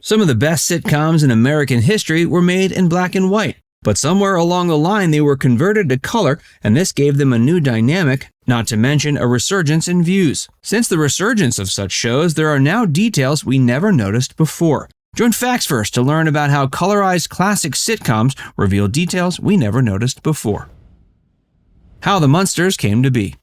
Some of the best sitcoms in American history were made in black and white, but somewhere along the line they were converted to color, and this gave them a new dynamic, not to mention a resurgence in views. Since the resurgence of such shows, there are now details we never noticed before. Join Facts First to learn about how colorized classic sitcoms reveal details we never noticed before. How the Munsters came to be.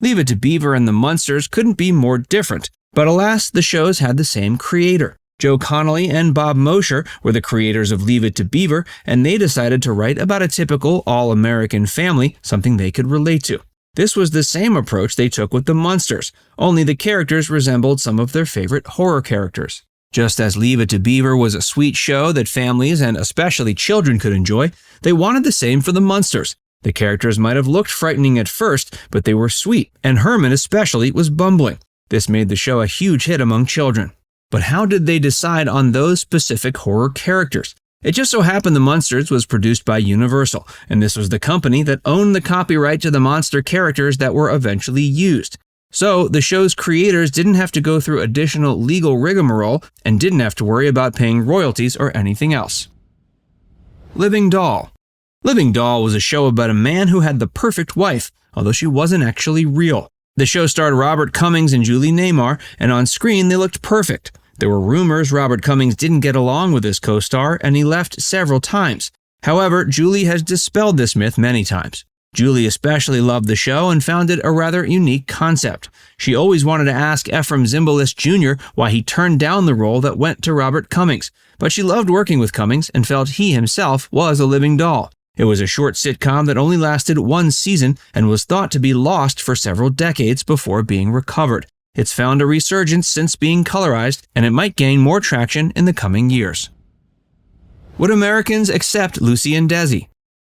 Leave It to Beaver and the Munsters couldn't be more different, but alas, the shows had the same creator. Joe Connolly and Bob Mosher were the creators of Leave It to Beaver, and they decided to write about a typical all-American family, something they could relate to. This was the same approach they took with the Munsters, only the characters resembled some of their favorite horror characters. Just as Leave It to Beaver was a sweet show that families and especially children could enjoy, they wanted the same for the Munsters. The characters might have looked frightening at first, but they were sweet, and Herman especially was bumbling. This made the show a huge hit among children. But how did they decide on those specific horror characters? It just so happened the Munsters was produced by Universal, and this was the company that owned the copyright to the monster characters that were eventually used. So the show's creators didn't have to go through additional legal rigmarole and didn't have to worry about paying royalties or anything else. Living Doll. Living Doll was a show about a man who had the perfect wife, although she wasn't actually real. The show starred Robert Cummings and Julie Newmar, and on screen they looked perfect. There were rumors Robert Cummings didn't get along with his co-star, and he left several times. However, Julie has dispelled this myth many times. Julie especially loved the show and found it a rather unique concept. She always wanted to ask Ephraim Zimbalist Jr. why he turned down the role that went to Robert Cummings, but she loved working with Cummings and felt he himself was a living doll. It was a short sitcom that only lasted one season and was thought to be lost for several decades before being recovered. It's found a resurgence since being colorized, and it might gain more traction in the coming years. Would Americans accept Lucy and Desi?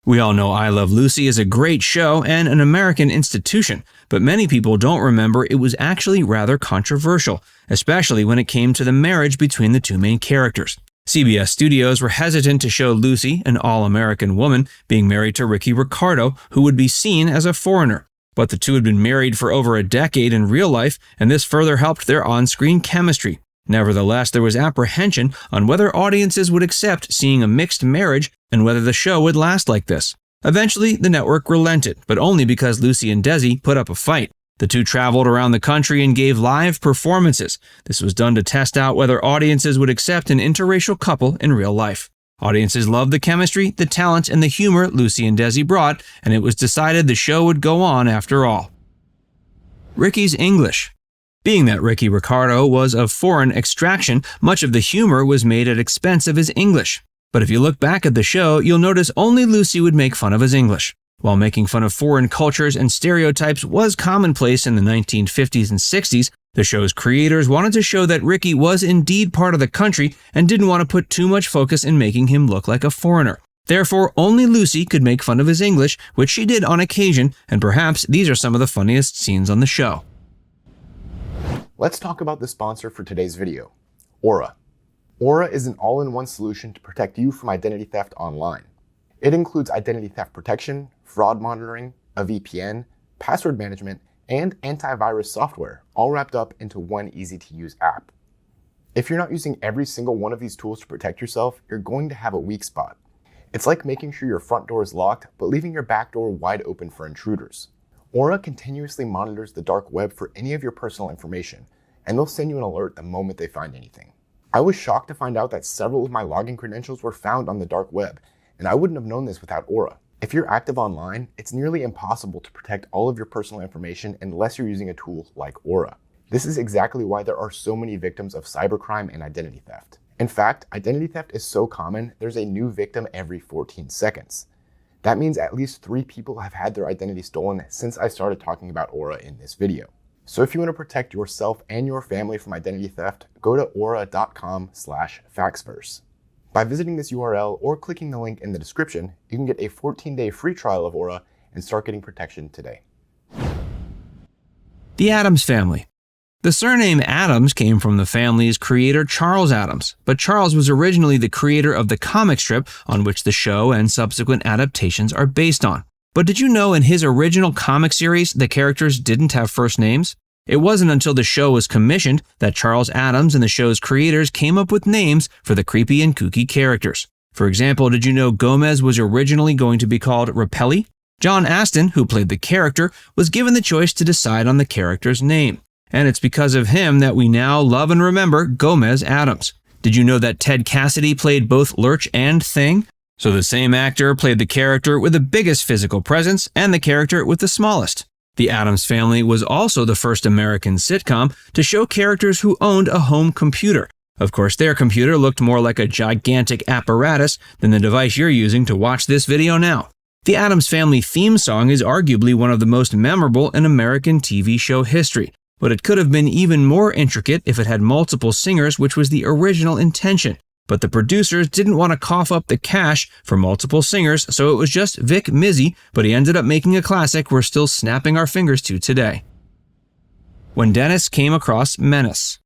We all know I Love Lucy is a great show and an American institution, but many people don't remember it was actually rather controversial, especially when it came to the marriage between the two main characters. CBS Studios were hesitant to show Lucy, an all-American woman, being married to Ricky Ricardo, who would be seen as a foreigner. But the two had been married for over a decade in real life, and this further helped their on-screen chemistry. Nevertheless, there was apprehension on whether audiences would accept seeing a mixed marriage and whether the show would last like this. Eventually, the network relented, but only because Lucy and Desi put up a fight. The two traveled around the country and gave live performances. This was done to test out whether audiences would accept an interracial couple in real life. Audiences loved the chemistry, the talent, and the humor Lucy and Desi brought, and it was decided the show would go on after all. Ricky's English. Being that Ricky Ricardo was of foreign extraction, much of the humor was made at expense of his English. But if you look back at the show, you'll notice only Lucy would make fun of his English. While making fun of foreign cultures and stereotypes was commonplace in the 1950s and 60s, the show's creators wanted to show that Ricky was indeed part of the country and didn't want to put too much focus in making him look like a foreigner. Therefore, only Lucy could make fun of his English, which she did on occasion, and perhaps these are some of the funniest scenes on the show. Let's talk about the sponsor for today's video, Aura. Aura is an all-in-one solution to protect you from identity theft online. It includes identity theft protection, fraud monitoring, a VPN, password management, and antivirus software, all wrapped up into one easy-to-use app. If you're not using every single one of these tools to protect yourself, you're going to have a weak spot. It's like making sure your front door is locked, but leaving your back door wide open for intruders. Aura continuously monitors the dark web for any of your personal information, and they'll send you an alert the moment they find anything. I was shocked to find out that several of my login credentials were found on the dark web, and I wouldn't have known this without Aura. If you're active online, it's nearly impossible to protect all of your personal information unless you're using a tool like Aura. This is exactly why there are so many victims of cybercrime and identity theft. In fact, identity theft is so common, there's a new victim every 14 seconds. That means at least 3 people have had their identity stolen since I started talking about Aura in this video. So if you want to protect yourself and your family from identity theft, go to aura.com/factsverse. By visiting this URL or clicking the link in the description, you can get a 14-day free trial of Aura and start getting protection today. The Addams Family. The surname Addams came from the family's creator Charles Addams, but Charles was originally the creator of the comic strip on which the show and subsequent adaptations are based on. But did you know in his original comic series, the characters didn't have first names? It wasn't until the show was commissioned that Charles Addams and the show's creators came up with names for the creepy and kooky characters. For example, did you know Gomez was originally going to be called Rapelli? John Astin, who played the character, was given the choice to decide on the character's name. And it's because of him that we now love and remember Gomez Addams. Did you know that Ted Cassidy played both Lurch and Thing? So the same actor played the character with the biggest physical presence and the character with the smallest. The Addams Family was also the first American sitcom to show characters who owned a home computer. Of course, their computer looked more like a gigantic apparatus than the device you're using to watch this video now. The Addams Family theme song is arguably one of the most memorable in American TV show history, but it could have been even more intricate if it had multiple singers, which was the original intention. But the producers didn't want to cough up the cash for multiple singers, so it was just Vic Mizzy, but he ended up making a classic we're still snapping our fingers to today. When Dennis came across Menace.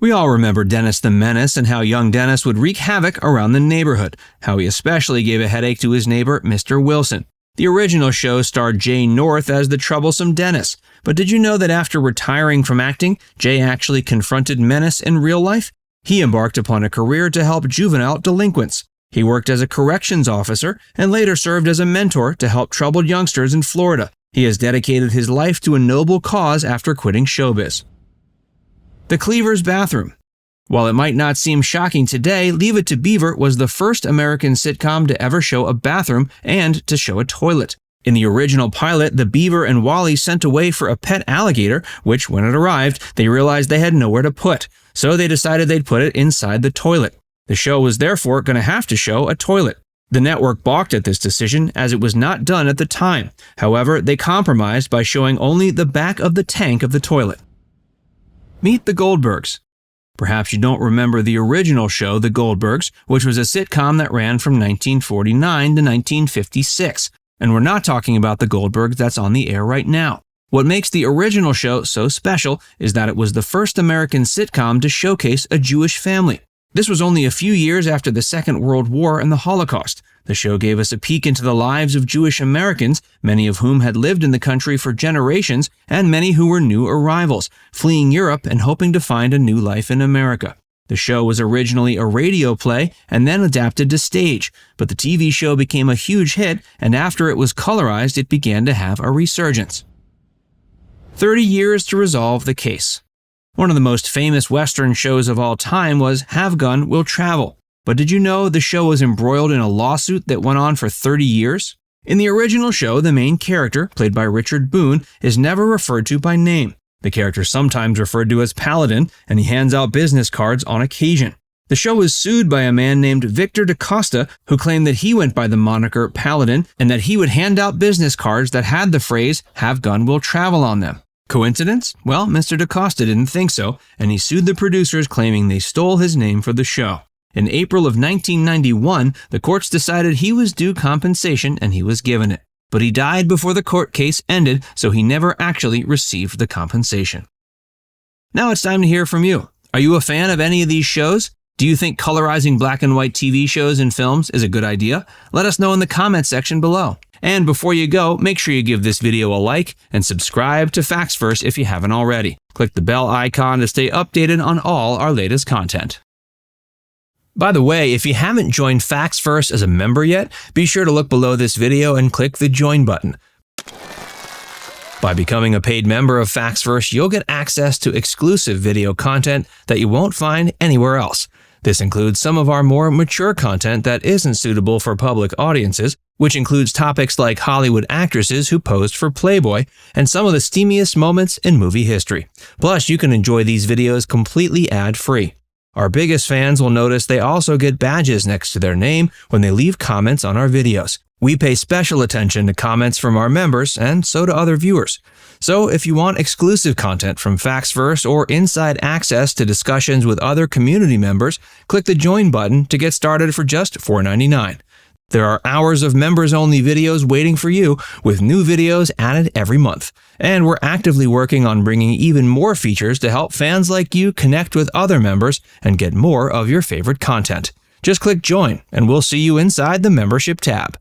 We all remember Dennis the Menace and how young Dennis would wreak havoc around the neighborhood, how he especially gave a headache to his neighbor, Mr. Wilson. The original show starred Jay North as the troublesome Dennis, but did you know that after retiring from acting, Jay actually confronted Menace in real life? He embarked upon a career to help juvenile delinquents. He worked as a corrections officer and later served as a mentor to help troubled youngsters in Florida. He has dedicated his life to a noble cause after quitting showbiz. The Cleaver's bathroom. While it might not seem shocking today, Leave It to Beaver was the first American sitcom to ever show a bathroom and to show a toilet. In the original pilot, the Beaver and Wally sent away for a pet alligator, which, when it arrived, they realized they had nowhere to put. So they decided they'd put it inside the toilet. The show was therefore going to have to show a toilet. The network balked at this decision as it was not done at the time. However, they compromised by showing only the back of the tank of the toilet. Meet the Goldbergs. Perhaps you don't remember the original show, The Goldbergs, which was a sitcom that ran from 1949 to 1956. And we're not talking about the Goldbergs that's on the air right now. What makes the original show so special is that it was the first American sitcom to showcase a Jewish family. This was only a few years after the Second World War and the Holocaust. The show gave us a peek into the lives of Jewish Americans, many of whom had lived in the country for generations, and many who were new arrivals, fleeing Europe and hoping to find a new life in America. The show was originally a radio play and then adapted to stage, but the TV show became a huge hit, and after it was colorized, it began to have a resurgence. 30 years to resolve the case. One of the most famous Western shows of all time was Have Gun, Will Travel. But did you know the show was embroiled in a lawsuit that went on for 30 years? In the original show, the main character, played by Richard Boone, is never referred to by name. The character is sometimes referred to as Paladin, and he hands out business cards on occasion. The show was sued by a man named Victor DaCosta, who claimed that he went by the moniker Paladin and that he would hand out business cards that had the phrase Have Gun, Will Travel on them. Coincidence? Well, Mr. DaCosta didn't think so, and he sued the producers claiming they stole his name for the show. In April of 1991, the courts decided he was due compensation and he was given it. But he died before the court case ended, so he never actually received the compensation. Now it's time to hear from you. Are you a fan of any of these shows? Do you think colorizing black and white TV shows and films is a good idea? Let us know in the comment section below. And before you go, make sure you give this video a like and subscribe to FactsVerse if you haven't already. Click the bell icon to stay updated on all our latest content. By the way, if you haven't joined FactsVerse as a member yet, be sure to look below this video and click the join button. By becoming a paid member of FactsVerse, you'll get access to exclusive video content that you won't find anywhere else. This includes some of our more mature content that isn't suitable for public audiences, which includes topics like Hollywood actresses who posed for Playboy and some of the steamiest moments in movie history. Plus, you can enjoy these videos completely ad-free. Our biggest fans will notice they also get badges next to their name when they leave comments on our videos. We pay special attention to comments from our members, and so do other viewers. So if you want exclusive content from FactsVerse or inside access to discussions with other community members, click the join button to get started for just $4.99. There are hours of members-only videos waiting for you, with new videos added every month. And we're actively working on bringing even more features to help fans like you connect with other members and get more of your favorite content. Just click join, and we'll see you inside the membership tab.